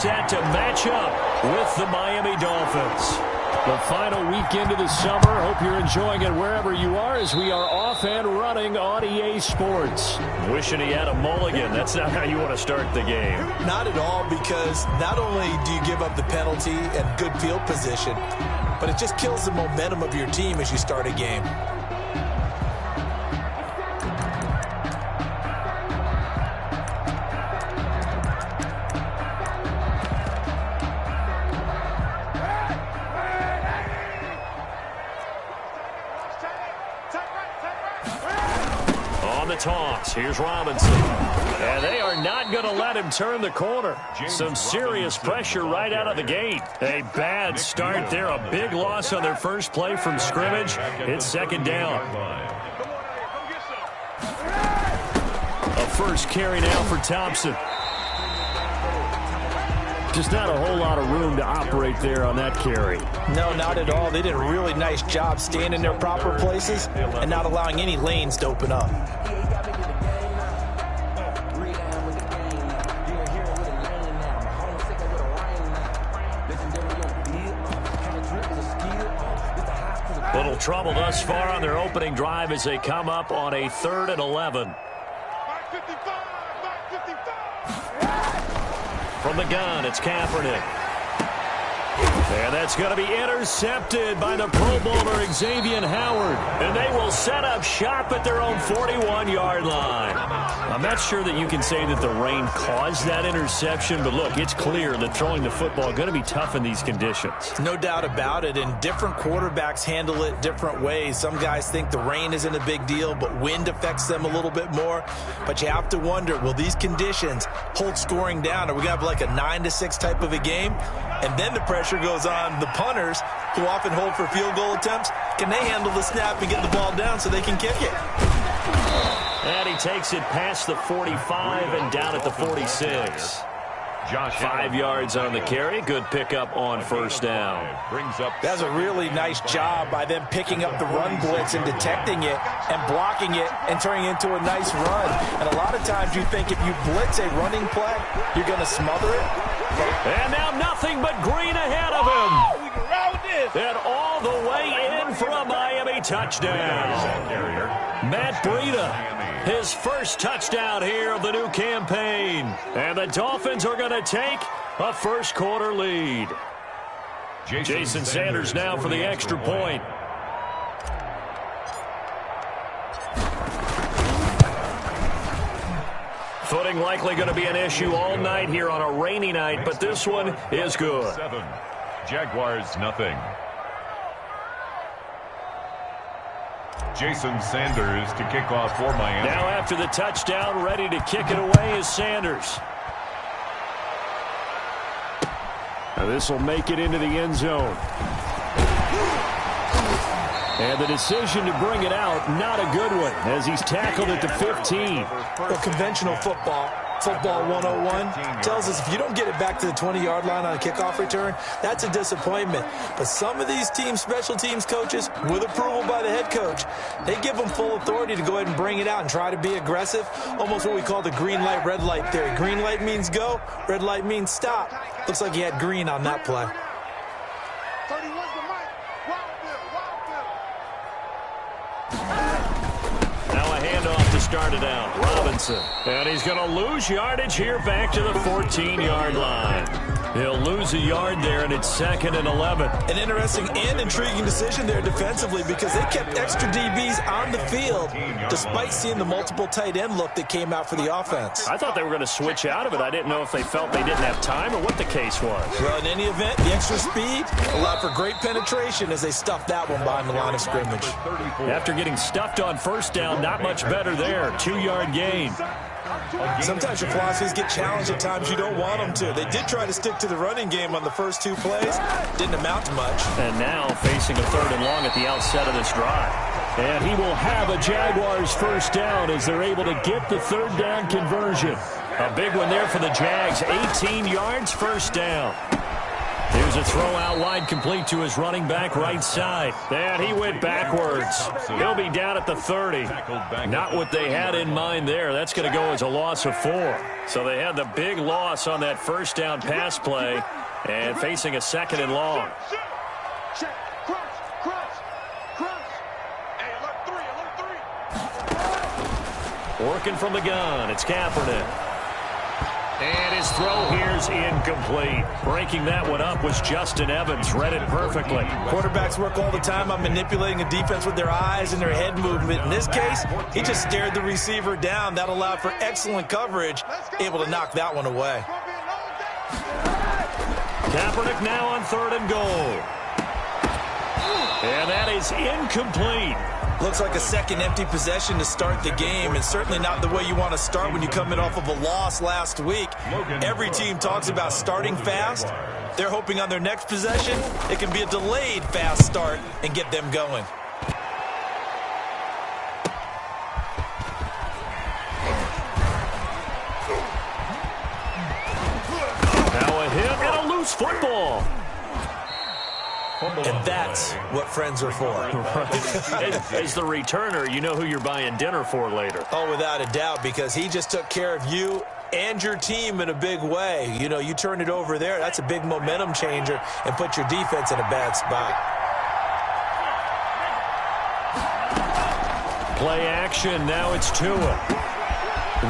Set to match up with the Miami Dolphins. The final weekend of the summer. Hope you're enjoying it wherever you are as we are off and running on EA Sports. Wishing he had a mulligan. That's not how you want to start the game. Not at all, because not only do you give up the penalty and good field position, but it just kills the momentum of your team as you start a game. Toss. Here's Robinson. And they are not going to let him turn the corner. Some serious pressure right out of the gate. A bad start there. A big loss on their first play from scrimmage. It's second down. A first carry now for Thompson. Just not a whole lot of room to operate there on that carry. No, not at all. They did a really nice job staying in their proper places and not allowing any lanes to open up. Little trouble thus far on their opening drive as they come up on a 3rd and 11. From the gun, it's Kaepernick. And that's going to be intercepted by the Pro Bowler Xavier Howard. And they will set up shop at their own 41-yard line. I'm not sure that you can say that the rain caused that interception, but look, it's clear that throwing the football is going to be tough in these conditions. No doubt about it, and different quarterbacks handle it different ways. Some guys think the rain isn't a big deal, but wind affects them a little bit more. But you have to wonder, will these conditions hold scoring down? Are we going to have like a 9-6 type of a game? And then the pressure goes on the punters, who often hold for field goal attempts. Can they handle the snap and get the ball down so they can kick it? And he takes it past the 45 and down at the 46. 5 yards on the carry. Good pickup on first down. That's a really nice job by them picking up the run blitz and detecting it and blocking it and turning it into a nice run. And a lot of times you think if you blitz a running play, you're going to smother it. And now nothing but green ahead of him. And all the way in for a Miami touchdown. Matt Breida, his first touchdown here of the new campaign. And the Dolphins are going to take a first quarter lead. Jason Sanders now for the extra point. Footing likely going to be an issue all night here on a rainy night, but this one is good. 7. Jaguars nothing. Jason Sanders to kick off for Miami. Now after the touchdown, ready to kick it away is Sanders. Now this will make it into the end zone. And the decision to bring it out, not a good one, as he's tackled at the 15. Well, conventional football 101, tells us if you don't get it back to the 20-yard line on a kickoff return, that's a disappointment. But some of these special teams coaches, with approval by the head coach, they give them full authority to go ahead and bring it out and try to be aggressive, almost what we call the green light, red light theory. Green light means go, red light means stop. Looks like he had green on that play. Started out. Robinson. And he's going to lose yardage here back to the 14-yard line. He'll lose a yard there, and it's 2nd and 11. An interesting and intriguing decision there defensively because they kept extra DBs on the field despite seeing the multiple tight end look that came out for the offense. I thought they were going to switch out of it. I didn't know if they felt they didn't have time or what the case was. Well, in any event, the extra speed allowed for great penetration as they stuffed that one behind the line of scrimmage. After getting stuffed on first down, not much better there. 2-yard gain. Sometimes your philosophies get challenged at times you don't want them to. They did try to stick to the running game on the first 2 plays. Didn't amount to much. And now facing a 3rd and long at the outset of this drive. And he will have a Jaguars first down as they're able to get the 3rd down conversion. A big one there for the Jags. 18 yards, first down. Here's a throw out wide, complete to his running back right side. And he went backwards. He'll be down at the 30. Not what they had in mind there. That's going to go as a loss of 4. So they had the big loss on that first down pass play and facing a 2nd and long. Working from the gun, it's Kaepernick. And his throw here's incomplete. Breaking that one up was Justin Evans. Read it perfectly. Quarterbacks work all the time on manipulating a defense with their eyes and their head movement. In this case, he just stared the receiver down. That allowed for excellent coverage, able to knock that one away. Kaepernick now on 3rd and goal. And that is incomplete. Looks like a second empty possession to start the game, and certainly not the way you want to start when you come in off of a loss last week. Every team talks about starting fast. They're hoping on their next possession it can be a delayed fast start and get them going. Now a hit and a loose football. And that's what friends are for. As the returner, you know who you're buying dinner for later. Oh, without a doubt, because he just took care of you and your team in a big way. You know, you turn it over there, that's a big momentum changer and put your defense in a bad spot. Play action, now it's Tua.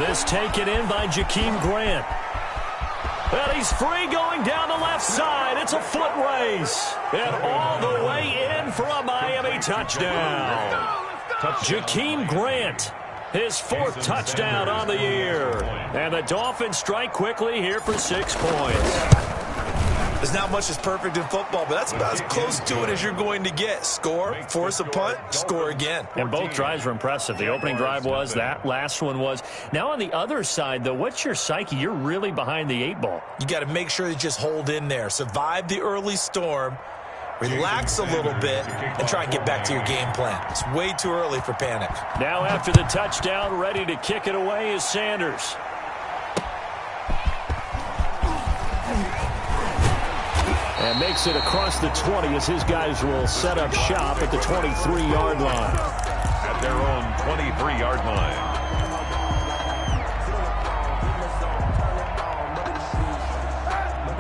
This taken in by Jakeem Grant. And he's free going down the left side. It's a foot race. And all the way in for a Miami touchdown. Jakeem Grant, his 4th touchdown on the year. And the Dolphins strike quickly here for 6 points. There's not much that's perfect in football, but that's about as close to it as you're going to get. Score, force a punt, score again. And both drives were impressive. The opening drive was, that last one was. Now on the other side, though, what's your psyche? You're really behind the 8 ball. You got to make sure you just hold in there. Survive the early storm, relax a little bit, and try and get back to your game plan. It's way too early for panic. Now after the touchdown, ready to kick it away is Sanders. And makes it across the 20 as his guys will set up shop at the 23-yard line. At their own 23-yard line.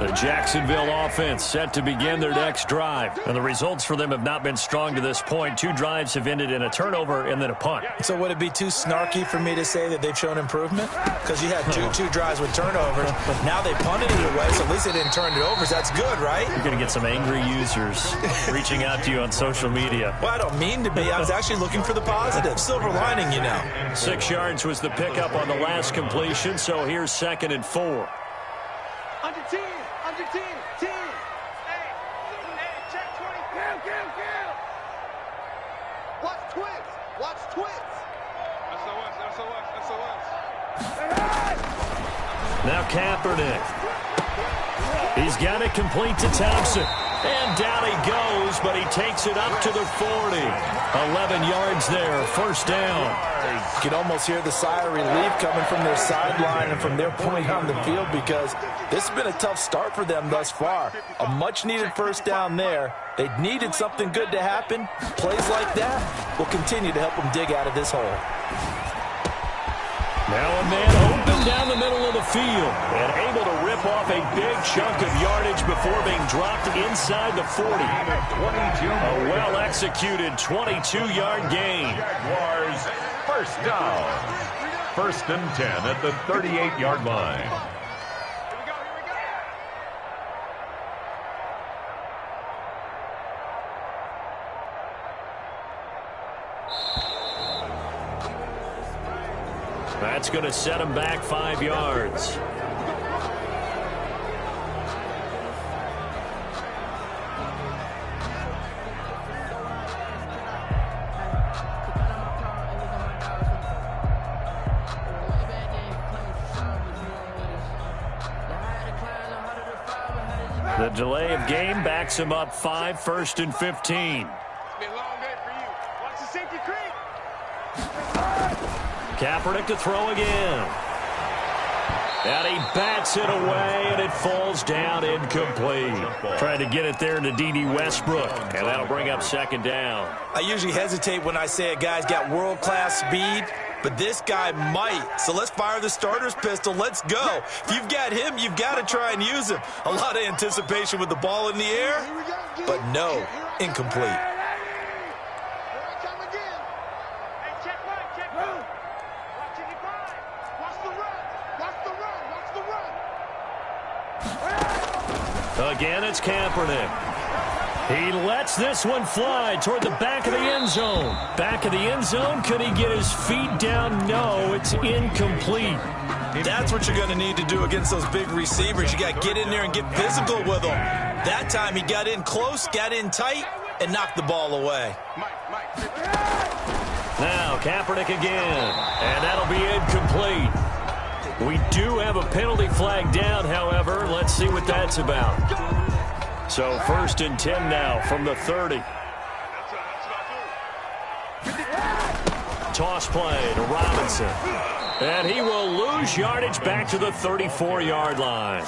The Jacksonville offense set to begin their next drive. And the results for them have not been strong to this point. 2 drives have ended in a turnover and then a punt. So would it be too snarky for me to say that they've shown improvement? Because you had two drives with turnovers. Now they punted it away, so at least they didn't turn it over. So that's good, right? You're going to get some angry users reaching out to you on social media. Well, I don't mean to be. I was actually looking for the positive. Silver lining, you know. 6 yards was the pickup on the last completion, so here's 2nd and 4. Under 10. Under 10. 10. Hey, check 20. Kill. Watch twits. Watch twits. SOS. Now Kaepernick. He's got it complete to Thompson. And down he goes, but he takes it up to the 40. 11 yards there, 1st down. You can almost hear the sigh of relief coming from their sideline and from their point on the field, because this has been a tough start for them thus far. A much-needed 1st down there. They needed something good to happen. Plays like that will continue to help them dig out of this hole. Now a man open down the middle of the field and able to rip off a big chunk of yardage before being dropped inside the 40. A well-executed 22-yard gain. Jaguars, 1st down. 1st and 10 at the 38-yard line. That's going to set him back 5 yards. The delay of game backs him up 5, 1st and 15. It's been a long day for you. Watch the safety creep. Kaepernick to throw again. And he bats it away, and it falls down incomplete. Trying to get it there to D.D. Westbrook, and that'll bring up second down. I usually hesitate when I say a guy's got world-class speed, but this guy might. So let's fire the starter's pistol. Let's go. If you've got him, you've got to try and use him. A lot of anticipation with the ball in the air, but no, incomplete. Again, it's Kaepernick. He lets this one fly toward the back of the end zone. Back of the end zone, could he get his feet down? No, it's incomplete. That's what you're going to need to do against those big receivers. You got to get in there and get physical with them. That time he got in close, got in tight, and knocked the ball away. Now Kaepernick again, and that'll be incomplete. We do have a penalty flag down, however. Let's see what that's about. So 1st and 10 now from the 30. Toss play to Robinson. And he will lose yardage back to the 34-yard line.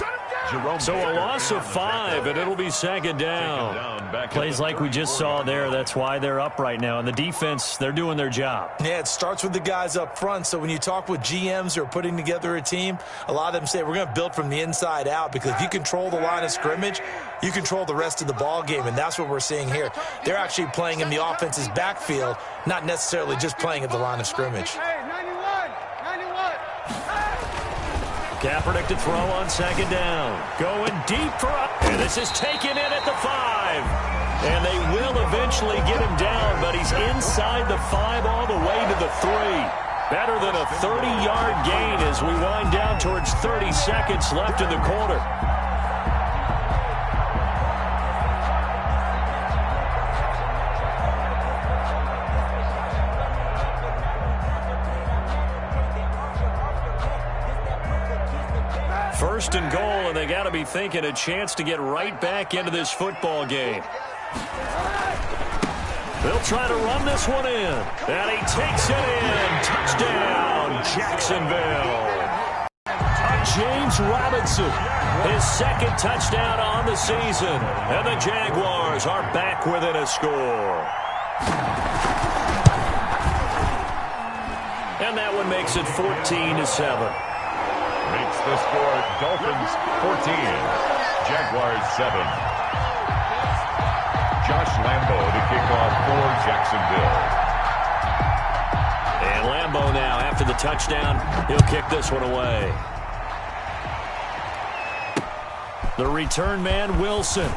So a loss of 5, and it'll be second down. Plays like we just saw there. That's why they're up right now. And the defense, they're doing their job. Yeah, it starts with the guys up front. So when you talk with GMs who are putting together a team, a lot of them say we're going to build from the inside out, because if you control the line of scrimmage, you control the rest of the ball game, and that's what we're seeing here. They're actually playing in the offense's backfield, not necessarily just playing at the line of scrimmage. Kaepernick to throw on second down. Going deep for a... And this is taken in at the 5. And they will eventually get him down, but he's inside the 5 all the way to the 3. Better than a 30-yard gain as we wind down towards 30 seconds left in the quarter. First and goal, and they got to be thinking a chance to get right back into this football game. They'll try to run this one in, and he takes it in. Touchdown, Jacksonville. James Robinson, his second touchdown on the season, and the Jaguars are back within a score. And that one makes it 14-7. Makes the score Dolphins 14, Jaguars 7. Josh Lambo to kick off for Jacksonville. And Lambo now, after the touchdown, he'll kick this one away. The return man, Wilson.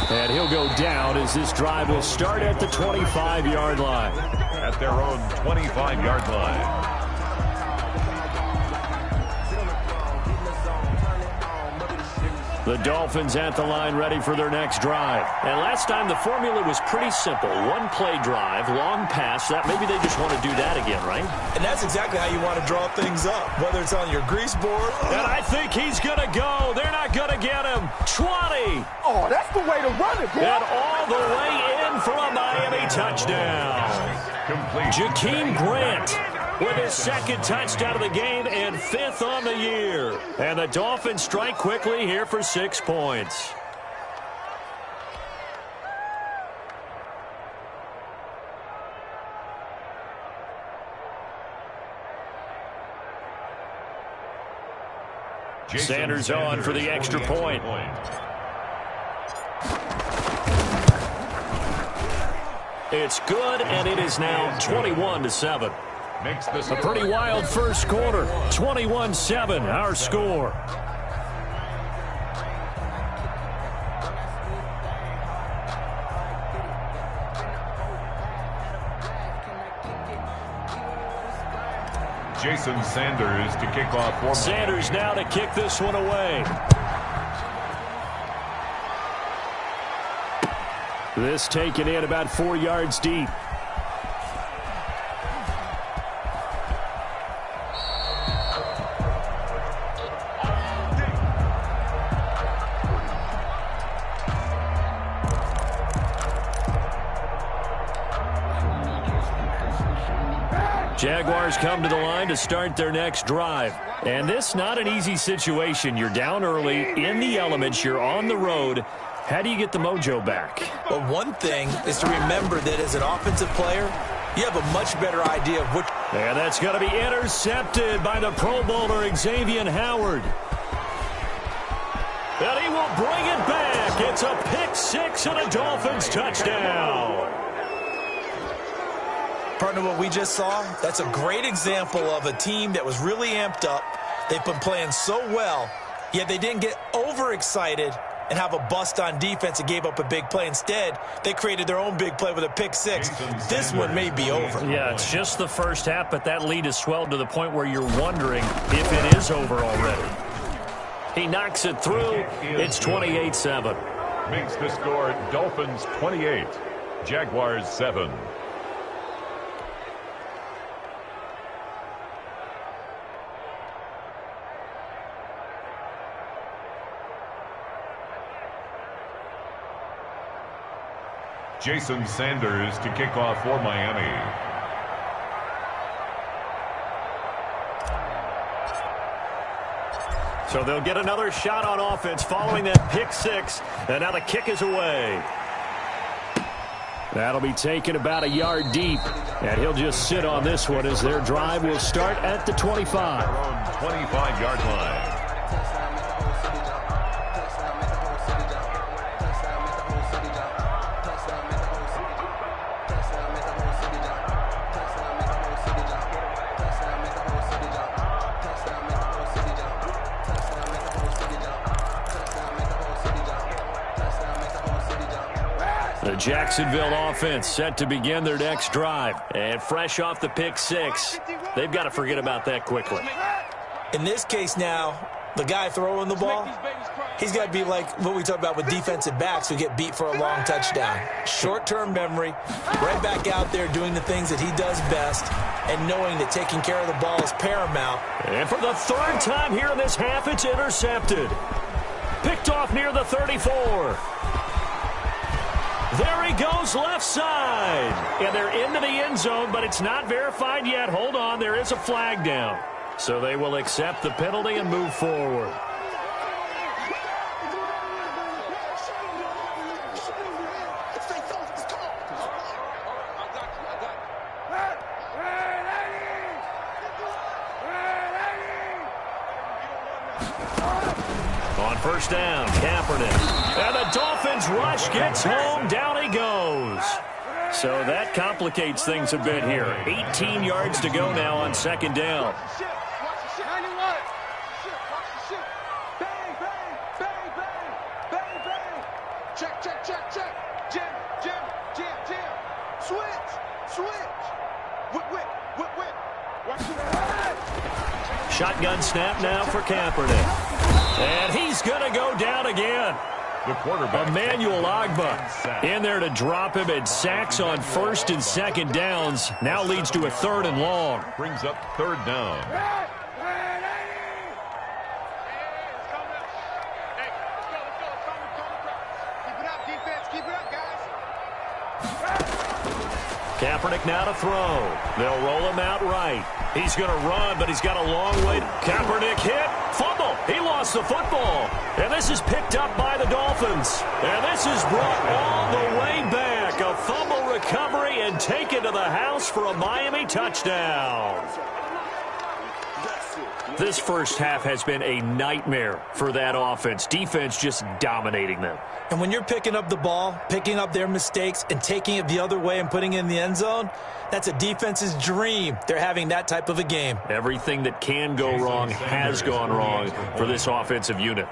And he'll go down as this drive will start at the 25-yard line. At their own 25-yard line. The Dolphins at the line ready for their next drive. And last time the formula was pretty simple. One-play drive, long pass. That maybe they just want to do that again, right? And that's exactly how you want to draw things up, whether it's on your grease board. And I think he's going to go. They're not going to get him. 20. Oh, that's the way to run it, boy. And all the way in for a Miami touchdown. Complete. Jakeem Grant with his second touchdown of the game and 5th on the year. And the Dolphins strike quickly here for 6 points. Sanders on for the extra point. It's good, and it is now 21-7. A pretty wild first quarter. 21-7, our score. Jason Sanders to kick off for Sanders now to kick this one away. This taken in about 4 yards deep. Jaguars come to the line to start their next drive. And this not an easy situation. You're down early, in the elements, you're on the road. How do you get the mojo back? Well, one thing is to remember that as an offensive player, you have a much better idea of what... And that's going to be intercepted by the Pro Bowler, Xavier Howard. And he will bring it back. It's a pick six and a Dolphins touchdown. Partner, what we just saw, that's a great example of a team that was really amped up. They've been playing so well, yet they didn't get overexcited and have a bust on defense and gave up a big play. Instead, they created their own big play with a pick six. This one may be over. Yeah, it's just the first half, but that lead has swelled to the point where you're wondering if it is over already. He knocks it through. It's 28-7. Makes the score Dolphins 28, Jaguars 7. Jason Sanders to kick off for Miami. So they'll get another shot on offense following that pick six. And now the kick is away. That'll be taken about a yard deep. And he'll just sit on this one as their drive will start at the 25. 25-yard line. The Jacksonville offense set to begin their next drive. And fresh off the pick six, they've got to forget about that quickly. In this case now, the guy throwing the ball, he's got to be like what we talk about with defensive backs who get beat for a long touchdown. Short-term memory, right back out there doing the things that he does best and knowing that taking care of the ball is paramount. And for the third time here in this half, it's intercepted. Picked off near the 34. There he goes left side. And they're into the end zone, but it's not verified yet. Hold on, there is a flag down. So they will accept the penalty and move forward. On first down, Kaepernick. And the Dolphins rush gets home. Down he goes. So that complicates things a bit here. 18 yards to go now on second down. Shotgun snap now for Kaepernick. And he's going to go down again. The quarterback, Emmanuel Ogbah, in there to drop him, and sacks on first and second downs. Now leads to a third and long. brings up third down. Kaepernick now to throw. They'll roll him out right. He's going to run, but he's got a long way. Kaepernick hit. Fumble. He lost the football. And this is picked up by the Dolphins. And this is brought all the way back. A fumble recovery and taken to the house for a Miami touchdown. This first half has been a nightmare for that offense. Defense just dominating them. And when you're picking up the ball, picking up their mistakes, and taking it the other way and putting it in the end zone, that's a defense's dream. They're having that type of a game. Everything that can go wrong has gone wrong for this offensive unit.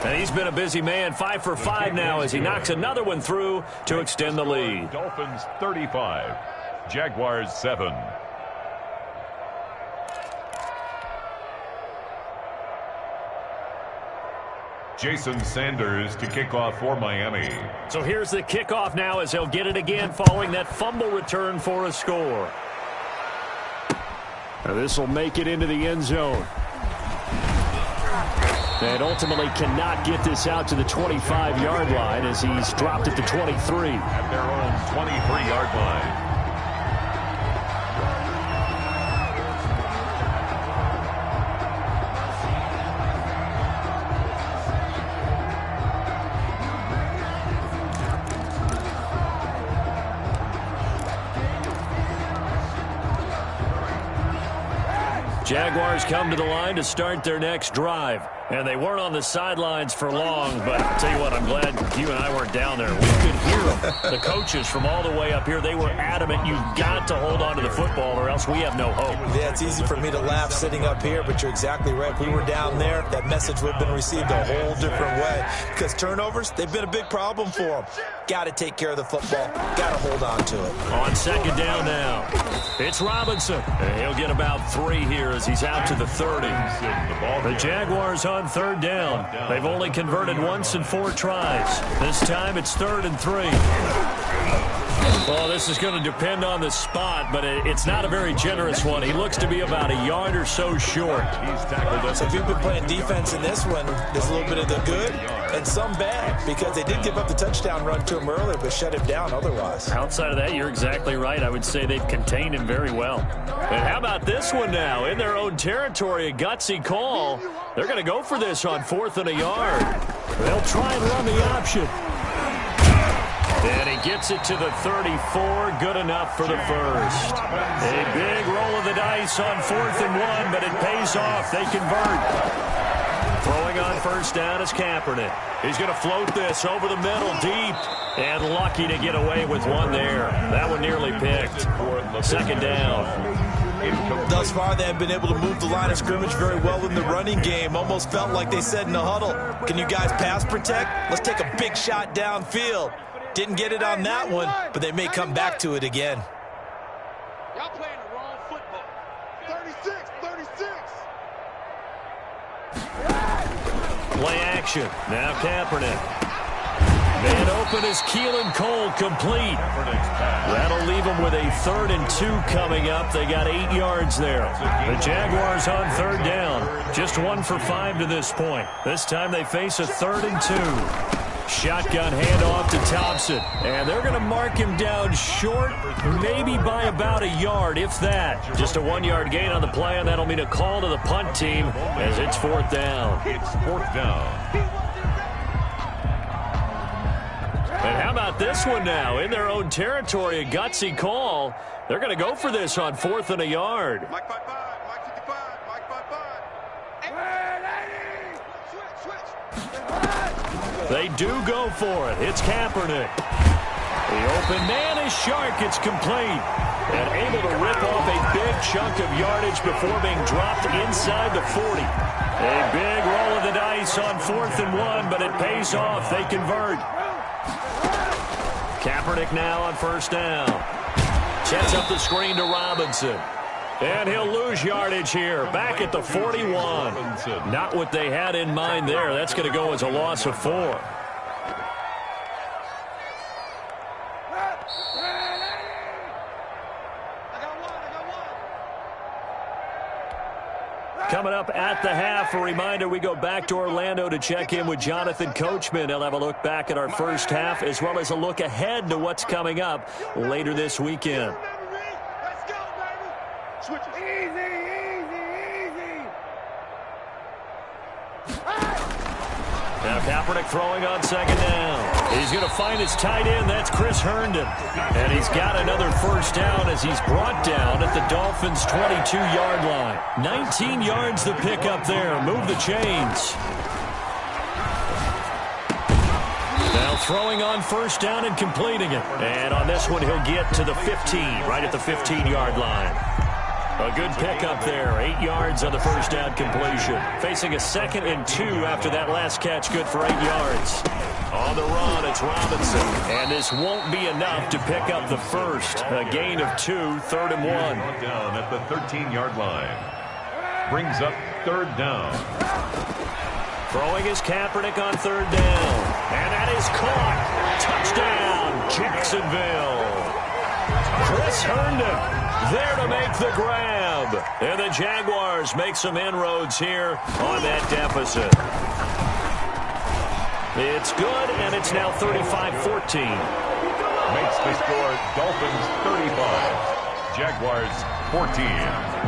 And he's been a busy man, 5 for 5 now as he knocks another one through to extend the lead. Dolphins 35, Jaguars 7. Jason Sanders to kick off for Miami. So here's the kickoff now as he'll get it again following that fumble return for a score. Now this will make it into the end zone. And ultimately cannot get this out to the 25-yard line as he's dropped at the 23. At their own 23-yard line. Jaguars come to the line to start their next drive. And they weren't on the sidelines for long, but I'll tell you what, I'm glad you and I weren't down there. We could hear them. The coaches from all the way up here, they were adamant, you've got to hold on to the football or else we have no hope. Yeah, it's easy for me to laugh sitting up here, but you're exactly right. If we were down there, that message would have been received a whole different way. Because turnovers, they've been a big problem for them. Got to take care of the football. Got to hold on to it. On second down now, it's Robinson. And he'll get about 3 here as he's out to the 30. The Jaguars on third down. They've only converted once in 4 tries. This time it's 3rd and 3. Well, this is going to depend on the spot, but it's not a very generous one. He looks to be about a yard or so short. So if you've been playing defense in this one, there's a little bit of the good and some bad, because they did give up the touchdown run to him earlier, but shut him down otherwise. Outside of that, you're exactly right. I would say they've contained him very well. And how about this one now? In their own territory, a gutsy call. They're going to go for this on 4th and a yard. They'll try and run the option. And he gets it to the 34. Good enough for the first. A big roll of the dice on 4th and 1, but it pays off. They convert. Throwing on first down is Kaepernick. He's going to float this over the middle deep. And lucky to get away with one there. That one nearly picked. Second down. Thus far, they have been able to move the line of scrimmage very well in the running game. Almost felt like they said in the huddle, can you guys pass protect? Let's take a big shot downfield. Didn't get it on that one, but they may come back to it again. Y'all playing the wrong football. 36. Play action. Now Kaepernick. Man open is Keelan Cole, complete. That'll leave them with a 3rd and 2 coming up. They got 8 yards there. The Jaguars on 3rd down. Just 1 for 5 to this point. This time they face a 3rd and 2. Shotgun handoff to Thompson. And they're going to mark him down short, maybe by about a yard, if that. Just a 1-yard gain on the play, and that'll mean a call to the punt team as it's 4th down. It's 4th down. And how about this one now? In their own territory, a gutsy call. They're going to go for this on 4th and a yard. Mike 5-5, Mike 55, Mike 5-5. They do go for it. It's Kaepernick. The open man is Shark. It's complete. And able to rip off a big chunk of yardage before being dropped inside the 40. A big roll of the dice on 4th and 1, but it pays off. They convert. Kaepernick now on first down. Sets up the screen to Robinson. And he'll lose yardage here. Back at the 41. Not what they had in mind there. That's going to go as a loss of 4. Coming up at the half, a reminder, we go back to Orlando to check in with Jonathan Coachman. He'll have a look back at our first half as well as a look ahead to what's coming up later this weekend. Let's go, baby. Switch it. Easy. Now Kaepernick throwing on second down. He's going to find his tight end. That's Chris Herndon. And he's got another first down as he's brought down at the Dolphins' 22-yard line. 19 yards to pick up there. Move the chains. Now throwing on first down and completing it. And on this one, he'll get to the 15, right at the 15-yard line. A good pickup there. 8 yards on the first down completion. Facing a 2nd and 2 after that last catch. Good for 8 yards. On the run, it's Robinson. And this won't be enough to pick up the first. A gain of 2, 3rd and 1. Down at the 13-yard line. Brings up 3rd down. Throwing is Kaepernick on 3rd down. And that is caught. Touchdown, Jacksonville. Chris Herndon. there to make the grab. And the Jaguars make some inroads here on that deficit. It's good, and it's now 35-14. Makes the score Dolphins 35, Jaguars 14.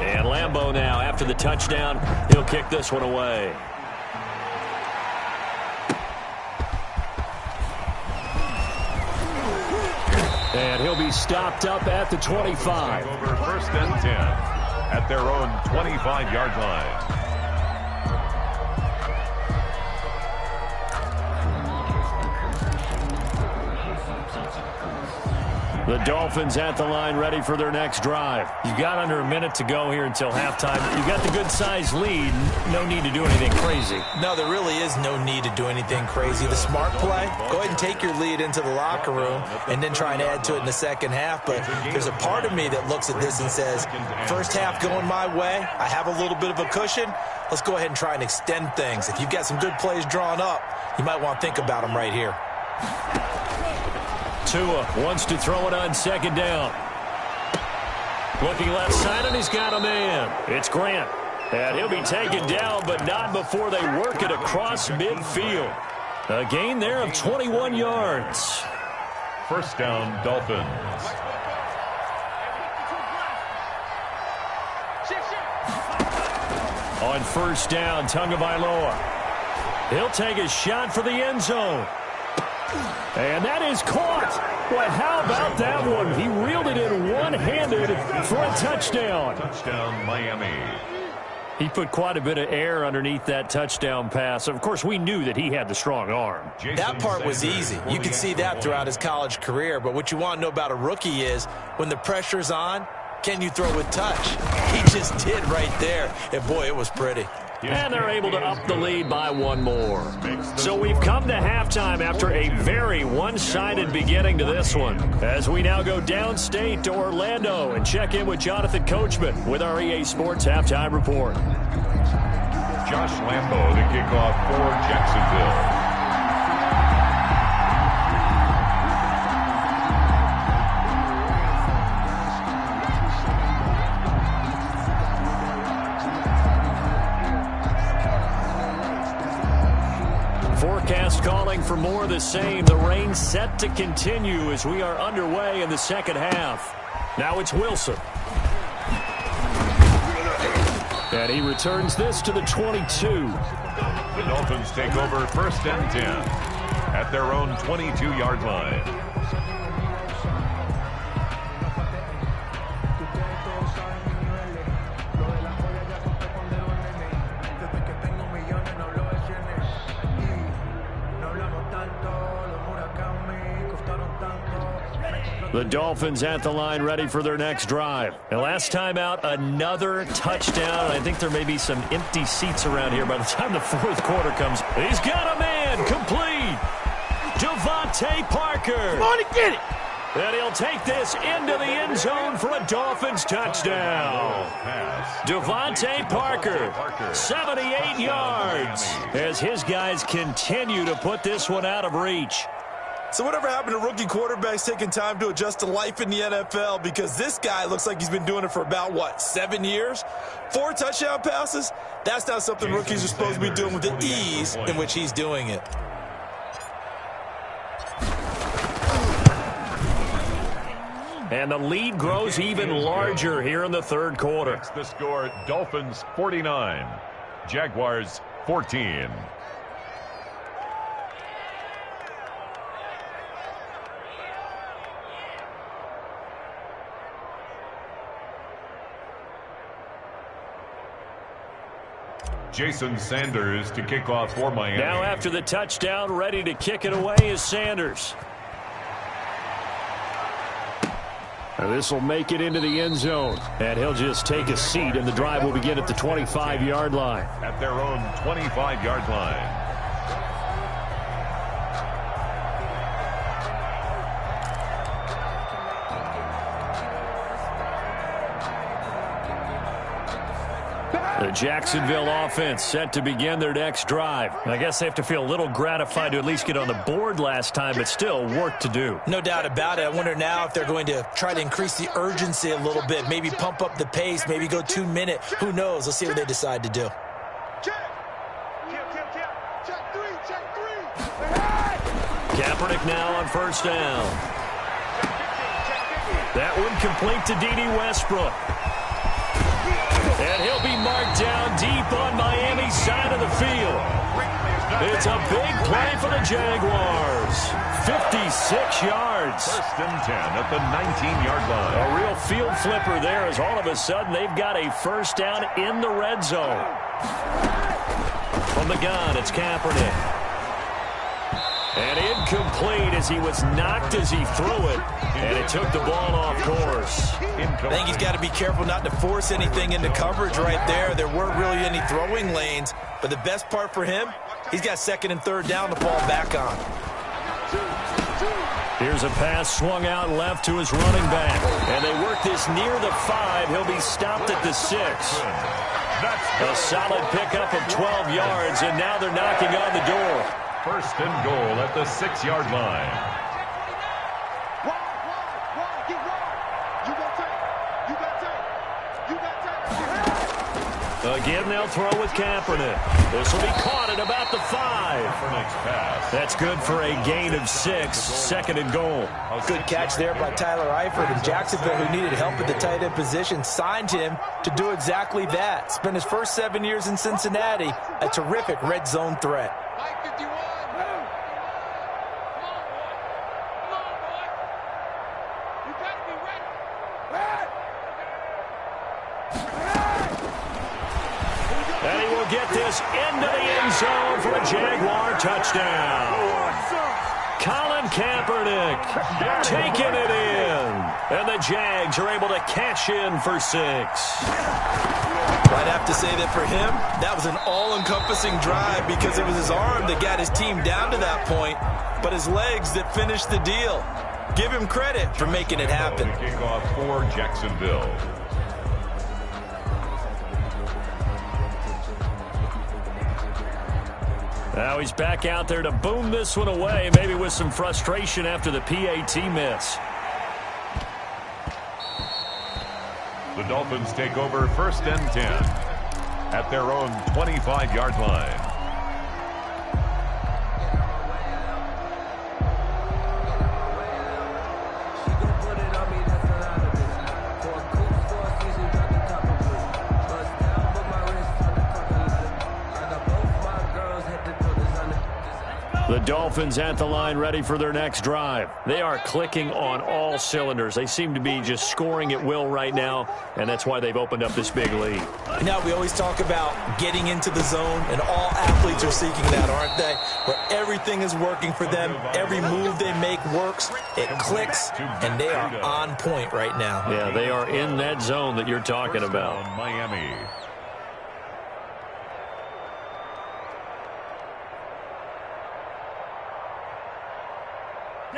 And Lambeau now, after the touchdown, he'll kick this one away. And he'll be stopped up at the 25. Over first and 10 at their own 25-yard line. The Dolphins at the line, ready for their next drive. You've got under a minute to go here until halftime. You've got the good-sized lead. No need to do anything crazy. No, there really is no need to do anything crazy. The smart play, go ahead and take your lead into the locker room and then try and add to it in the second half. But there's a part of me that looks at this and says, first half going my way, I have a little bit of a cushion. Let's go ahead and try and extend things. If you've got some good plays drawn up, you might want to think about them right here. Tua wants to throw it on second down. Looking left side, and he's got a man. It's Grant. And he'll be taken down, but not before they work it across midfield. A gain there of 21 yards. First down, Dolphins. On first down, Tagovailoa. He'll take a shot for the end zone. And that is caught. Well, how about that one? He reeled it in one-handed for a touchdown. Touchdown, Miami. He put quite a bit of air underneath that touchdown pass. Of course, we knew that he had the strong arm. That part was easy. You could see that throughout his college career. But what you want to know about a rookie is when the pressure's on, can you throw with touch? He just did right there. And, boy, it was pretty. And they're able to up the lead by one more. So we've come to halftime after a very one-sided beginning to this one. As we now go downstate to Orlando and check in with Jonathan Coachman with our EA Sports Halftime Report. Josh Lambeau to kick off for Jacksonville. Forecast calling for more of the same. The rain set to continue as we are underway in the second half. Now it's Wilson. And he returns this to the 22. The Dolphins take over first and 10 at their own 22-yard line. The Dolphins at the line ready for their next drive. And last time out, another touchdown. I think there may be some empty seats around here by the time the fourth quarter comes. He's got a man complete. Devontae Parker. Come on and get it. And he'll take this into the end zone for a Dolphins touchdown. Devontae Parker, 78 yards, as his guys continue to put this one out of reach. So whatever happened to rookie quarterbacks taking time to adjust to life in the NFL? Because this guy looks like he's been doing it for about, 7 years? 4 touchdown passes? That's not something rookies are supposed to be doing with the ease in which he's doing it. And the lead grows even larger here in the third quarter. It's the score, Dolphins 49, Jaguars 14. Jason Sanders to kick off for Miami. Now after the touchdown, ready to kick it away is Sanders. This will make it into the end zone. And he'll just take a seat, and the drive will begin at the 25-yard line. At their own 25-yard line. The Jacksonville offense set to begin their next drive. I guess they have to feel a little gratified to at least get on the board last time, but still work to do. No doubt about it. I wonder now if they're going to try to increase the urgency a little bit, maybe pump up the pace, maybe go 2 minute. Who knows? Let's see what they decide to do. Kaepernick now on first down. That one complete to D.D. Westbrook. And he'll be marked down deep on Miami's side of the field. It's a big play for the Jaguars. 56 yards. First and 10 at the 19-yard line. A real field flipper there as all of a sudden they've got a first down in the red zone. From the gun, it's Kaepernick. And incomplete as he was knocked as he threw it. And it took the ball off course. I think he's got to be careful not to force anything into coverage right there. There weren't really any throwing lanes. But the best part for him, he's got second and third down to fall back on. Here's a pass swung out left to his running back. And they work this near the 5. He'll be stopped at the 6. A solid pickup of 12 yards, and now they're knocking on the door. First and goal at the 6-yard line. Again, they'll throw with Kaepernick. This will be caught at about the 5. That's good for a gain of 6. Second and goal. Good catch there by Tyler Eifert. And Jacksonville, who needed help at the tight end position, signed him to do exactly that. Spent his first 7 years in Cincinnati, a terrific red zone threat. Get this into the end zone for a Jaguar touchdown. Colin Kaepernick taking it in. And the Jags are able to cash in for 6. I'd have to say that for him, that was an all-encompassing drive because it was his arm that got his team down to that point, but his legs that finished the deal. Give him credit for making it happen. Kickoff for Jacksonville. Now he's back out there to boom this one away, maybe with some frustration after the PAT miss. The Dolphins take over first and 10 at their own 25-yard line. The Dolphins at the line ready for their next drive. They are clicking on all cylinders. They seem to be just scoring at will right now, and that's why they've opened up this big lead. Now, we always talk about getting into the zone, and all athletes are seeking that, aren't they? Where everything is working for them. Every move they make works. It clicks, and they are on point right now. Yeah, they are in that zone that you're talking about. Miami.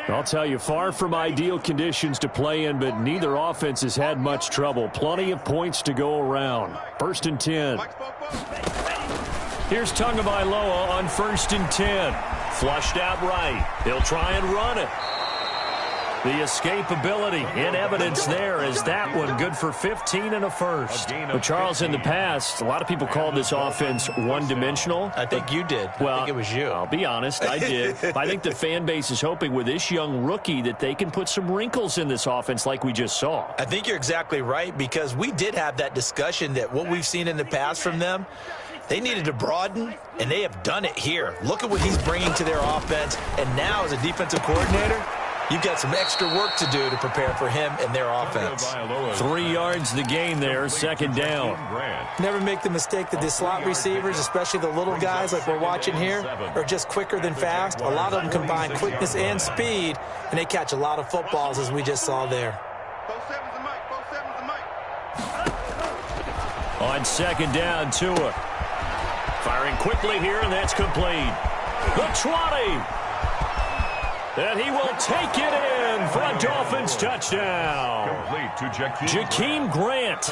I'll tell you, far from ideal conditions to play in, but neither offense has had much trouble. Plenty of points to go around. First and 10. Here's Tagovailoa on first and 10. Flushed out right. He'll try and run it. The escapability in evidence there as that one good for 15 and a first. But Charles, in the past, a lot of people called this offense one-dimensional. I think you did. Well, I think it was you. I'll be honest, I did. But I think the fan base is hoping with this young rookie that they can put some wrinkles in this offense like we just saw. I think you're exactly right because we did have that discussion that what we've seen in the past from them, they needed to broaden, and they have done it here. Look at what he's bringing to their offense. And now as a defensive coordinator, you've got some extra work to do to prepare for him and their offense. 3 yards the gain there, second down. Never make the mistake that the slot receivers, especially the little guys like we're watching here, are just quicker than fast. A lot of them combine quickness and speed, and they catch a lot of footballs as we just saw there. On second down, Tua. Firing quickly here, and that's complete. The 20. And he will take it in for a Dolphins touchdown. Complete to Jakeem Grant,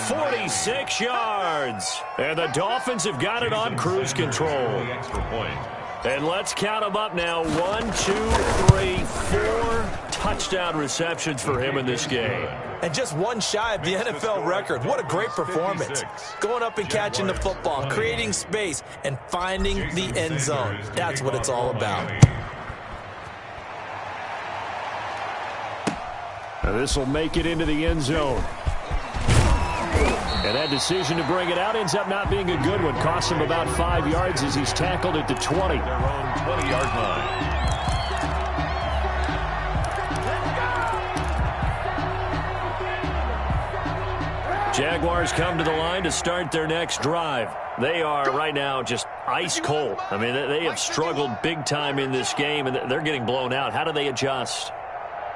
46 yards. And the Dolphins have got it on cruise control. Extra point. And let's count them up now. 1, 2, 3, 4 touchdown receptions for him in this game. And just one shy of the NFL record. What a great performance. Going up and catching the football, creating space, and finding the end zone. That's what it's all about. Now this will make it into the end zone. And that decision to bring it out ends up not being a good one. Costs him about 5 yards as he's tackled at the 20. Their own 20-yard line. Jaguars come to the line to start their next drive. They are right now just ice cold. I mean, they have struggled big time in this game, and they're getting blown out. How do they adjust?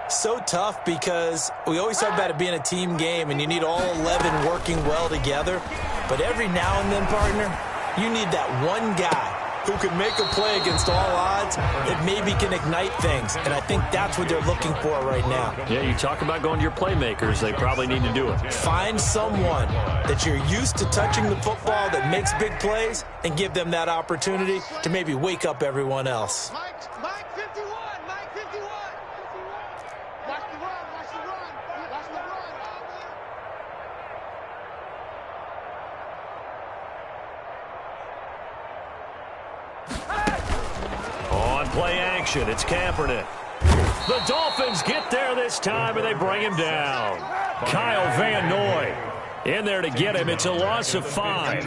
So tough because we always talk about it being a team game and you need all 11 working well together. But every now and then, partner, you need that one guy who can make a play against all odds that maybe can ignite things. And I think that's what they're looking for right now. Yeah, you talk about going to your playmakers. They probably need to do it. Find someone that you're used to touching the football that makes big plays and give them that opportunity to maybe wake up everyone else. Mike 51. Mike 51. Watch the run. Watch the run. Watch the run. On play action, it's Kaepernick. The Dolphins get there this time, and they bring him down. Kyle Van Noy in there to get him. It's a loss of 5.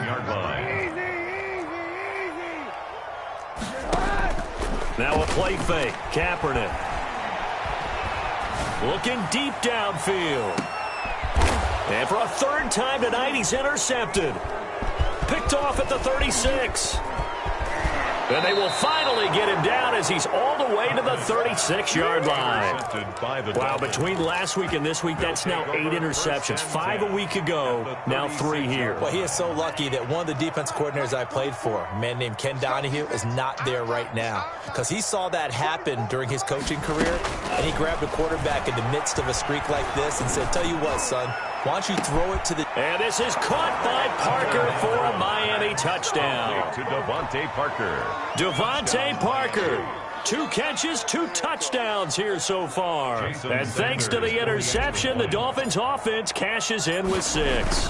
Now a play fake. Kaepernick looking deep downfield. And for a third time tonight, he's intercepted. Picked off at the 36. And they will finally get him down as he's all the way to the 36-yard line. Wow, between last week and this week, that's now 8 interceptions. 5 a week ago, now 3 here. Well, he is so lucky that one of the defense coordinators I played for, a man named Ken Donahue, is not there right now. Because he saw that happen during his coaching career, and he grabbed a quarterback in the midst of a streak like this and said, tell you what, son, why don't you throw it to the... And this is caught by Parker for a Miami touchdown. To Devontae Parker. Devontae Parker. 2 catches, 2 touchdowns here so far. And thanks to the interception, the Dolphins offense cashes in with 6.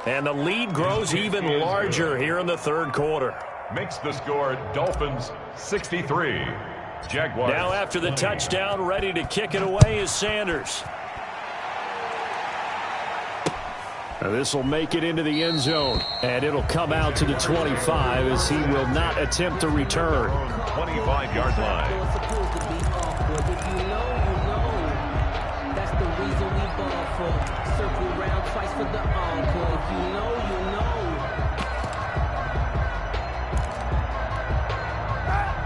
And the lead grows even larger here in the third quarter. Makes the score Dolphins 63. Jaguars. Now after the touchdown, ready to kick it away is Sanders. This will make it into the end zone, and it'll come out to the 25 as he will not attempt to return. 25-yard line. That's the reason we ball for. Circle round twice for the encore. You know.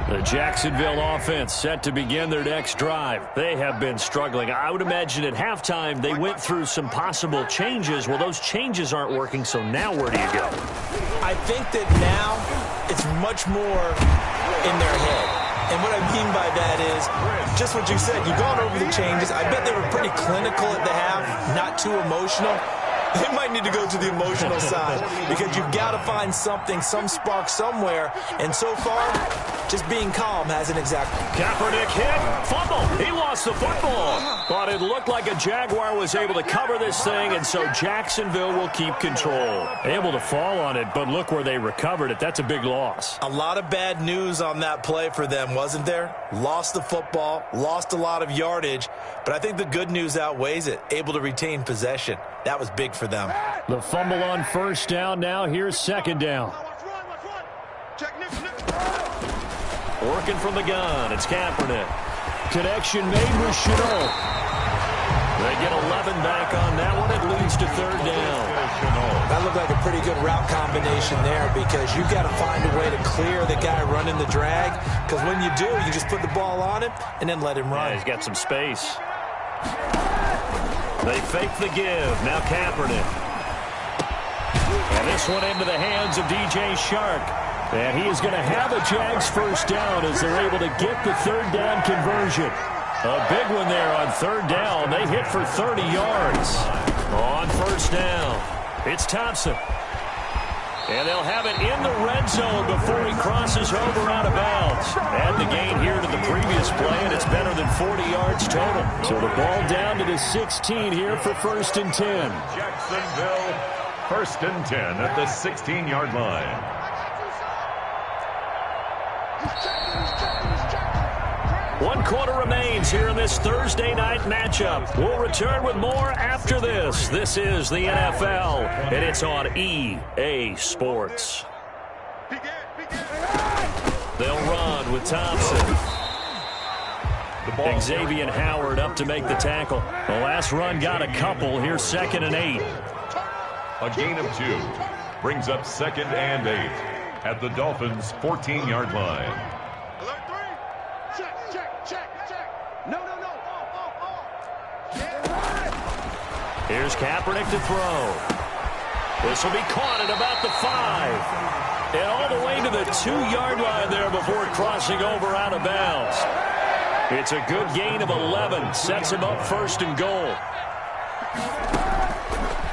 The Jacksonville offense set to begin their next drive. They have been struggling. I would imagine at halftime they went through some possible changes. Well, those changes aren't working, so now where do you go? I think that now it's much more in their head. And what I mean by that is just what you said. You've gone over the changes. I bet they were pretty clinical at the half, not too emotional. They might need to go to the emotional side because you've got to find something, some spark somewhere. And so far, just being calm hasn't exactly. Kaepernick hit, fumble. He lost the football. But it looked like a Jaguar was able to cover this thing, and so Jacksonville will keep control. Able to fall on it, but look where they recovered it. That's a big loss. A lot of bad news on that play for them, wasn't there? Lost the football, lost a lot of yardage, but I think the good news outweighs it. Able to retain possession. That was big for them. The fumble on first down. Now here's second down. Working from the gun. It's Kaepernick. Connection made with Chenault. They get 11 back on that one. It leads to third down. That looked like a pretty good route combination there because you've got to find a way to clear the guy running the drag because when you do, you just put the ball on him and then let him run. Yeah, he's got some space. They fake the give. Now Kaepernick. And this one into the hands of DJ Shark. And he is going to have a Jags first down as they're able to get the third down conversion. A big one there on third down. They hit for 30 yards. On first down, it's Thompson. And they'll have it in the red zone before he crosses over out of bounds. Add the gain here to the previous play, and it's better than 40 yards total. So the ball down to the 16 here for first and 10. Jacksonville, first and 10 at the 16-yard line. One quarter remains here in this Thursday night matchup. We'll return with more after this. This is the NFL, and it's on EA Sports. They'll run with Thompson. Xavier Howard up to make the tackle. The last run got a couple. Here's 2nd and 8. A gain of 2 brings up 2nd and 8 at the Dolphins' 14-yard line. Here's Kaepernick to throw. This will be caught at about the 5. And all the way to the 2-yard line there before crossing over out of bounds. It's a good gain of 11. Sets him up first and goal.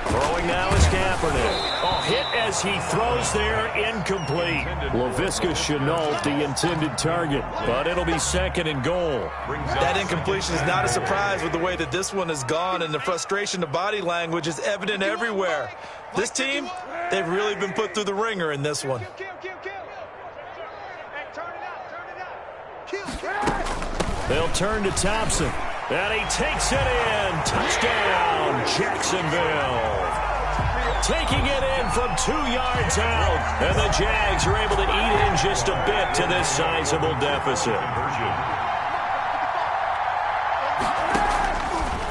Throwing now is Kaepernick. Hit as he throws there, incomplete. Laviska Shenault, the intended target, but it'll be 2nd and goal. That incompletion is not a surprise with the way that this one has gone, and the frustration of body language is evident everywhere. This team, they've really been put through the ringer in this one. They'll turn to Thompson, and he takes it in. Touchdown, Jacksonville. Taking it in from 2 yards out, and the Jags are able to eat in just a bit to this sizable deficit.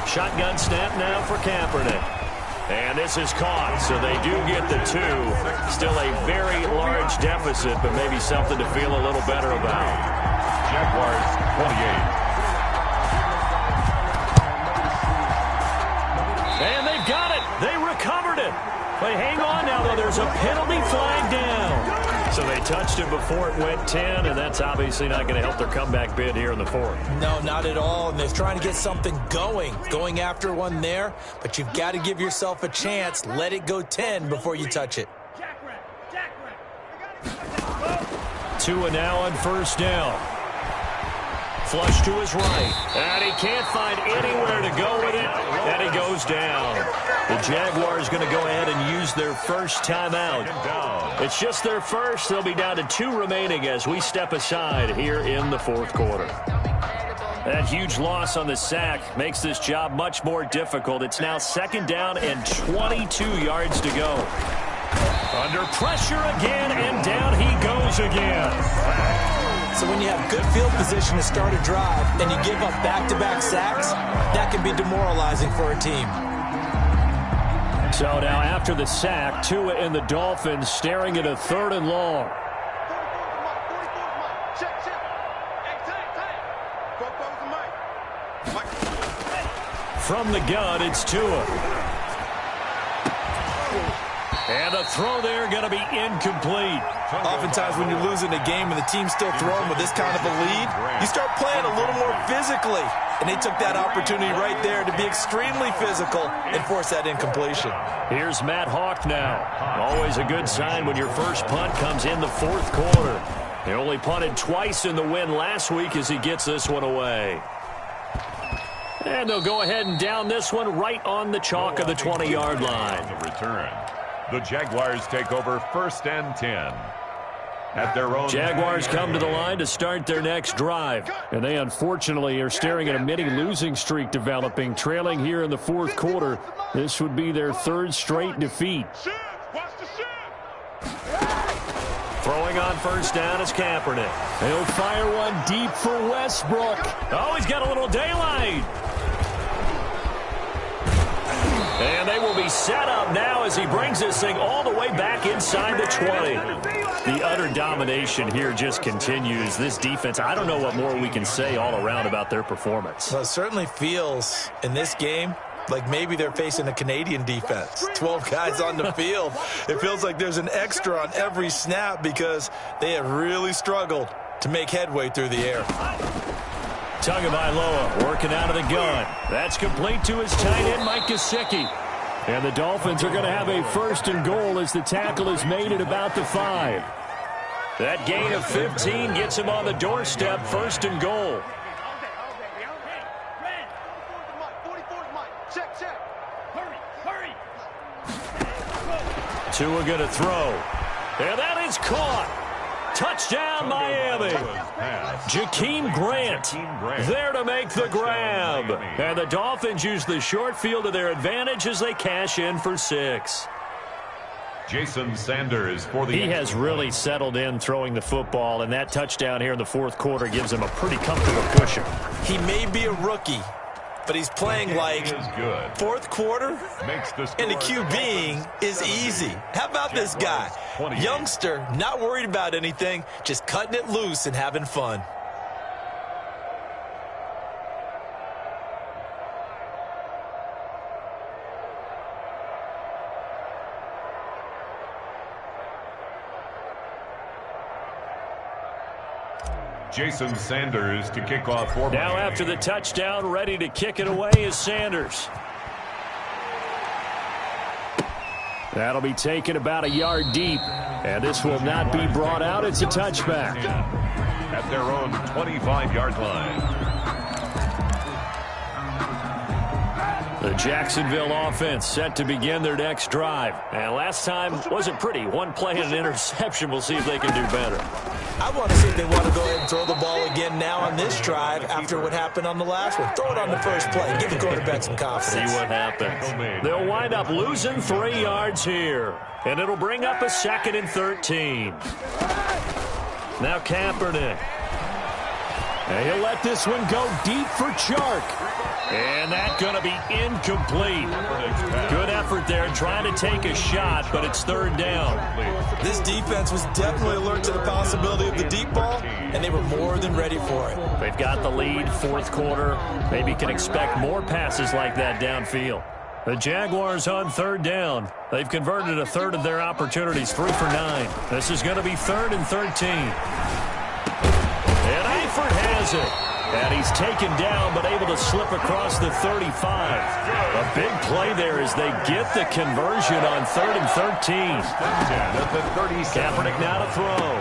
Shotgun snap now for Kaepernick. And this is caught, so they do get the 2. Still a very large deficit, but maybe something to feel a little better about. Jaguars 28. And they've got it. They recovered it. But hang on now, though. There's a penalty flag down. So they touched it before it went 10, and that's obviously not going to help their comeback bid here in the 4th. No, not at all. And they're trying to get something going after one there. But you've got to give yourself a chance. Let it go 10 before you touch it. Tua now on first down. Flush to his right. And he can't find anywhere to go with it. And he goes down. The Jaguars going to go ahead and use their first timeout. It's just their first. They'll be down to 2 remaining as we step aside here in the 4th quarter. That huge loss on the sack makes this job much more difficult. It's now 2nd down and 22 yards to go. Under pressure again, and down he goes again. So when you have good field position to start a drive and you give up back-to-back sacks, that can be demoralizing for a team. So now after the sack, Tua and the Dolphins staring at a 3rd and long. From the gun, it's Tua. And the throw there going to be incomplete. Oftentimes when you're losing a game and the team's still throwing with this kind of a lead, you start playing a little more physically. And they took that opportunity right there to be extremely physical and force that incompletion. Here's Matt Hawk now. Always a good sign when your first punt comes in the 4th quarter. They only punted twice in the win last week as he gets this one away. And they'll go ahead and down this one right on the chalk of the 20-yard line. The return. The Jaguars take over 1st and 10. At their own Jaguars come to the line to start their next drive. And they unfortunately are staring at a mini losing streak developing, trailing here in the 4th quarter. This would be their 3rd straight defeat. Throwing on first down is Kaepernick. He'll fire one deep for Westbrook. Oh, he's got a little daylight. And they will be set up now as he brings this thing all the way back inside the 20. The utter domination here just continues. This defense, I don't know what more we can say all around about their performance. Well, it certainly feels in this game Like maybe they're facing a Canadian defense. 12 guys on the field. It feels like there's an extra on every snap because they have really struggled to make headway through the air. Tagovailoa working out of the gun. That's complete to his tight end, Mike Gesicki. And the Dolphins are going to have a 1st and goal as the tackle is made at about the 5. That gain of 15 gets him on the doorstep, 1st and goal. Tua going to throw. And that is caught. Touchdown, Miami. Jakeem Grant there to make the grab. And the Dolphins use the short field to their advantage as they cash in for 6. Jason Sanders for the... He has really settled in throwing the football, and that touchdown here in the 4th quarter gives him a pretty comfortable cushion. He may be a rookie, but he's playing like 4th quarter, and the QBing is easy. How about this guy? Youngster, not worried about anything, just cutting it loose and having fun. Jason Sanders to kick off for now Miami. After the touchdown, ready to kick it away is Sanders. That'll be taken about a yard deep, and this will not be brought out. It's a touchback. At their own 25-yard line. The Jacksonville offense set to begin their next drive. And last time wasn't pretty. One play and an interception. We'll see if they can do better. I want to see if they want to go ahead and throw the ball again now on this drive after what happened on the last one. Throw it on the first play. Give the quarterback some confidence. See what happens. They'll wind up losing 3 yards here. And it'll bring up a 2nd and 13. Now Kaepernick. And he'll let this one go deep for Chark. And that's going to be incomplete. Good effort there trying to take a shot, but it's 3rd down. This defense was definitely alert to the possibility of the deep ball, and they were more than ready for it. They've got the lead, 4th quarter. Maybe can expect more passes like that downfield. The Jaguars on 3rd down. They've converted a 1/3 of their opportunities, 3 for 9. This is going to be 3rd and 13. And Eifert has it. And he's taken down, but able to slip across the 35. A big play there as they get the conversion on 3rd and 13. Kaepernick now to throw.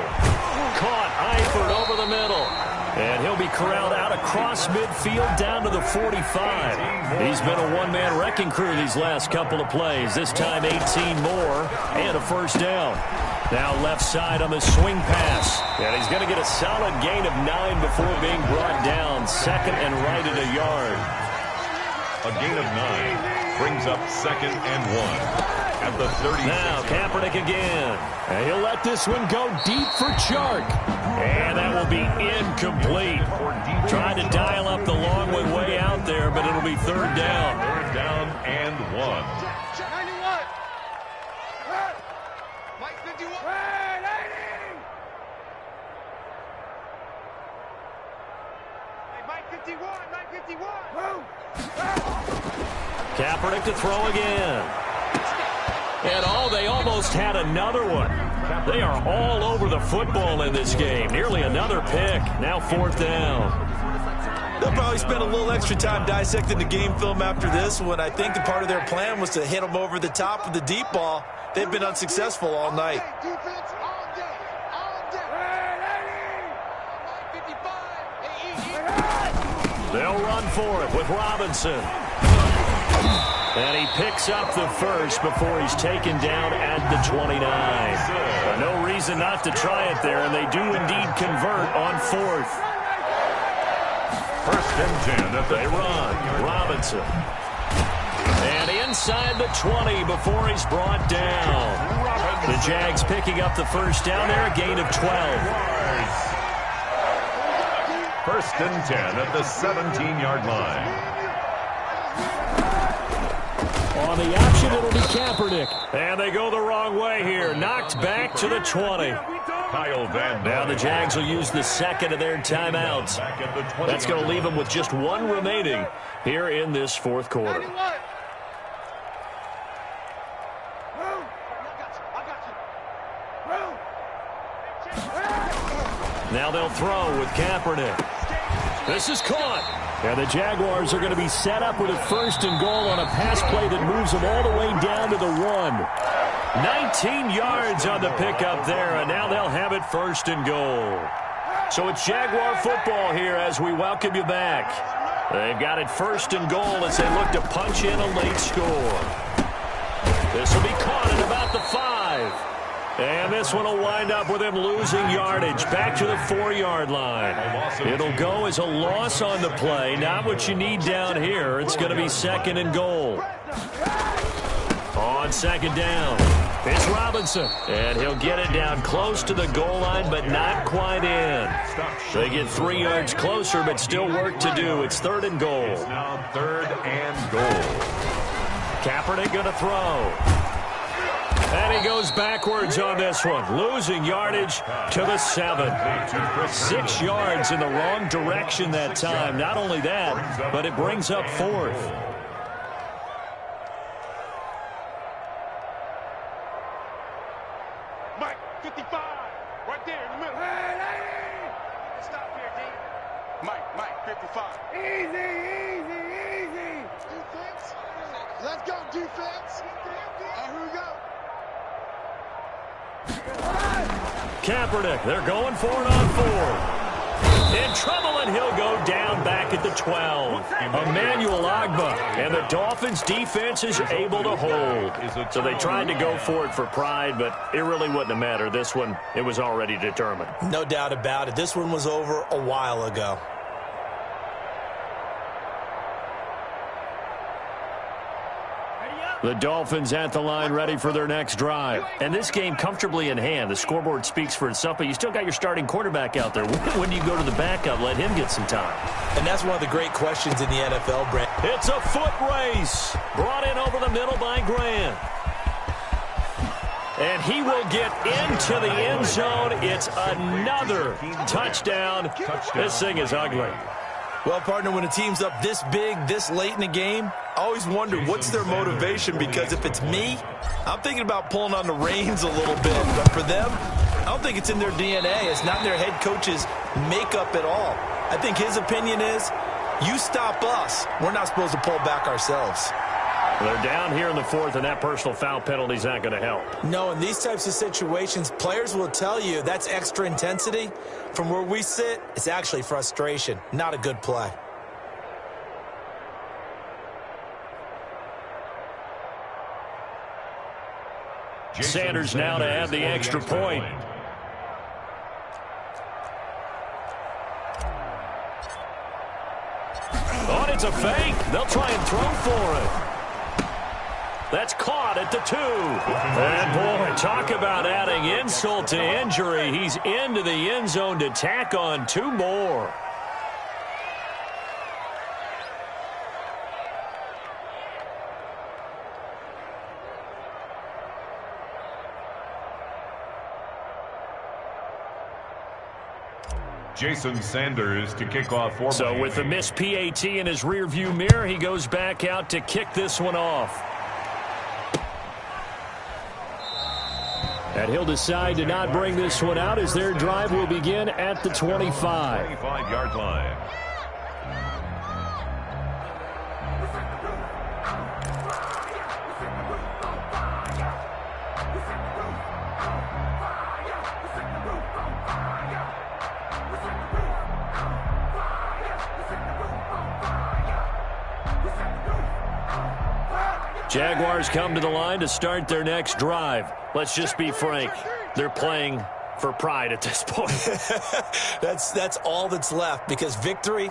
Caught Eifert over the middle. And he'll be corralled out across midfield down to the 45. He's been a one-man wrecking crew these last couple of plays. This time 18 more and a 1st down. Now left side on the swing pass. And he's going to get a solid gain of 9 before being brought down. 2nd and right at a yard. A gain of 9 brings up 2nd and 1 at the 30. Now Kaepernick again. And he'll let this one go deep for Chark. And that will be incomplete. Trying to dial up the long one way out there, but it'll be 3rd down. 3rd down and 1. Kaepernick to throw again. And they almost had another one. They are all over the football in this game. Nearly another pick. Now 4th down. They'll probably spend a little extra time dissecting the game film after this one. I think the part of their plan was to hit them over the top with the deep ball. They've been unsuccessful all night. They'll run for it with Robinson. And he picks up the 1st before he's taken down at the 29. But no reason not to try it there, and they do indeed convert on 4th. 1st and 10. They run. Robinson. And inside the 20 before he's brought down. The Jags picking up the 1st down there, a gain of 12. 1st and 10 at the 17-yard line. On the option, it'll be Kaepernick. And they go the wrong way here. Knocked back to the 20. Now the Jags will use the 2nd of their timeouts. That's going to leave them with just 1 remaining here in this 4th quarter. Now they'll throw with Kaepernick. This is caught. And the Jaguars are going to be set up with a 1st and goal on a pass play that moves them all the way down to the 1. 19 yards on the pickup there, and now they'll have it 1st and goal. So it's Jaguar football here as we welcome you back. They've got it 1st and goal as they look to punch in a late score. This will be caught at about the 5. And this one will wind up with him losing yardage back to the 4-yard line. It'll go as a loss on the play. Not what you need down here. It's going to be 2nd and goal. On 2nd down, it's Robinson. And he'll get it down close to the goal line, but not quite in. They get 3 yards closer, but still work to do. It's 3rd and goal. It's now 3rd and goal. Kaepernick going to throw. And he goes backwards on this one, losing yardage to the 7. 6 yards in the wrong direction that time. Not only that, but it brings up 4th. Mike, 55, right there in the middle. Hey, lady! Stop here, D. Mike, 55. Easy. Defense. Let's go, defense. And here we go. Kaepernick, they're going for it on 4th. In trouble, and he'll go down back at the 12. Emmanuel Ogbah, and the Dolphins' defense is able to hold. So they tried to go for it for pride, but it really wouldn't have mattered. This one, it was already determined. No doubt about it. This one was over a while ago. The Dolphins at the line ready for their next drive. And this game comfortably in hand. The scoreboard speaks for itself, but you still got your starting quarterback out there. When do you go to the backup, let him get some time? And that's one of the great questions in the NFL, Brent. It's a foot race. Brought in over the middle by Grant. And he will get into the end zone. It's another touchdown. This thing is ugly. Well, partner, when a team's up this big, this late in the game, I always wonder what's their motivation, because if it's me, I'm thinking about pulling on the reins a little bit. But for them, I don't think it's in their DNA. It's not in their head coach's makeup at all. I think his opinion is, you stop us, we're not supposed to pull back ourselves. They're down here in the 4th, and that personal foul penalty is not going to help. No, in these types of situations, players will tell you that's extra intensity. From where we sit, it's actually frustration, not a good play. Sanders now to add the extra point. Oh, it's a fake. They'll try and throw for it. That's caught at the 2. And, boy, talk about adding insult to injury. He's into the end zone to tack on 2 more. Jason Sanders to kick off for So with the missed PAT in his rearview mirror, he goes back out to kick this one off. And he'll decide to not bring this one out as their drive will begin at the 25. 25-yard line. Jaguars come to the line to start their next drive. Let's just be frank. They're playing for pride at this point. That's all that's left, because victory,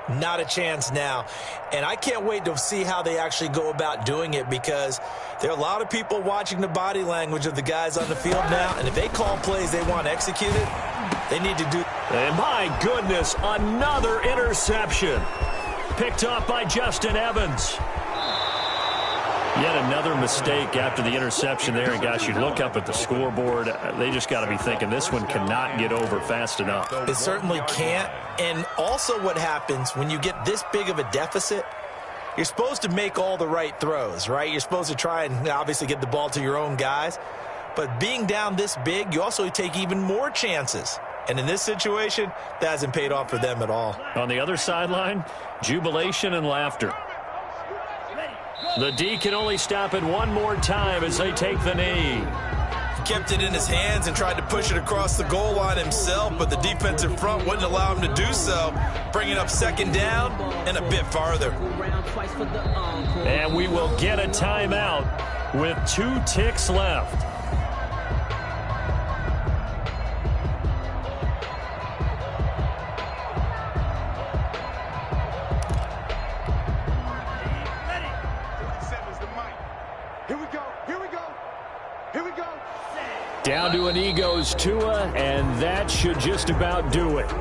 not a chance now. And I can't wait to see how they actually go about doing it, because there are a lot of people watching the body language of the guys on the field now, and if they call plays they want executed, they need to do. And my goodness, another interception. Picked off by Justin Evans. Yet another mistake after the interception there. And, guys, you look up at the scoreboard, they just got to be thinking this one cannot get over fast enough. It certainly can't. And also what happens when you get this big of a deficit, you're supposed to make all the right throws, right? You're supposed to try and obviously get the ball to your own guys. But being down this big, you also take even more chances. And in this situation, that hasn't paid off for them at all. On the other sideline, jubilation and laughter. The D can only stop it one more time as they take the knee. He kept it in his hands and tried to push it across the goal line himself, but the defensive front wouldn't allow him to do so, bringing up second down and a bit farther. And we will get a timeout with 2 ticks left. Down to an E goes Tua, and that should just about do it.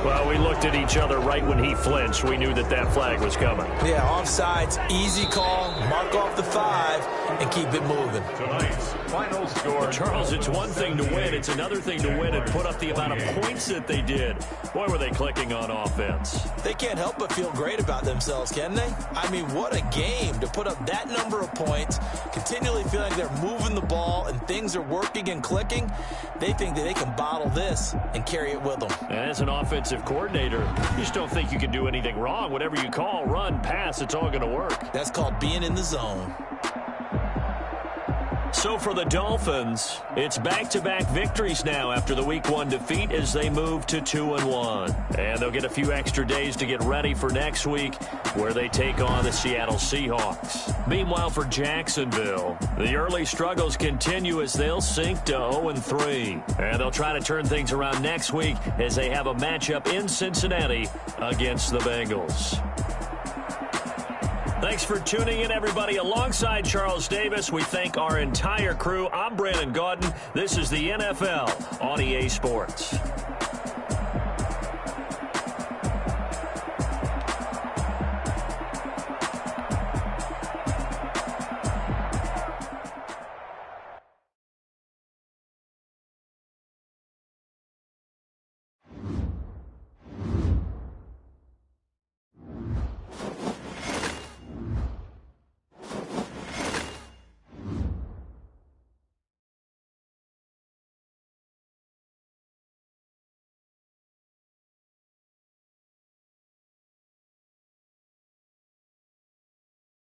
Well, we looked at each other right when he flinched. We knew that that flag was coming. Yeah, offsides, easy call, mark off the 5, and keep it moving. Tonight's final score. Well, Charles, it's one thing to win. It's another thing to win and put up the amount of points that they did. Boy, were they clicking on offense. They can't help but feel great about themselves, can they? I mean, what a game to put up that number of points, continually feeling like they're moving the ball and things are working and clicking. They think that they can bottle this and carry it with them. And as an offensive coordinator, you just don't think you can do anything wrong. Whatever you call, run, pass, it's all going to work. That's called being in the zone. So for the Dolphins, it's back-to-back victories now after the Week 1 defeat as they move to 2-1. And they'll get a few extra days to get ready for next week where they take on the Seattle Seahawks. Meanwhile, for Jacksonville, the early struggles continue as they'll sink to 0-3. And they'll try to turn things around next week as they have a matchup in Cincinnati against the Bengals. Thanks for tuning in, everybody. Alongside Charles Davis, we thank our entire crew. I'm Brandon Gaudin. This is the NFL on EA Sports.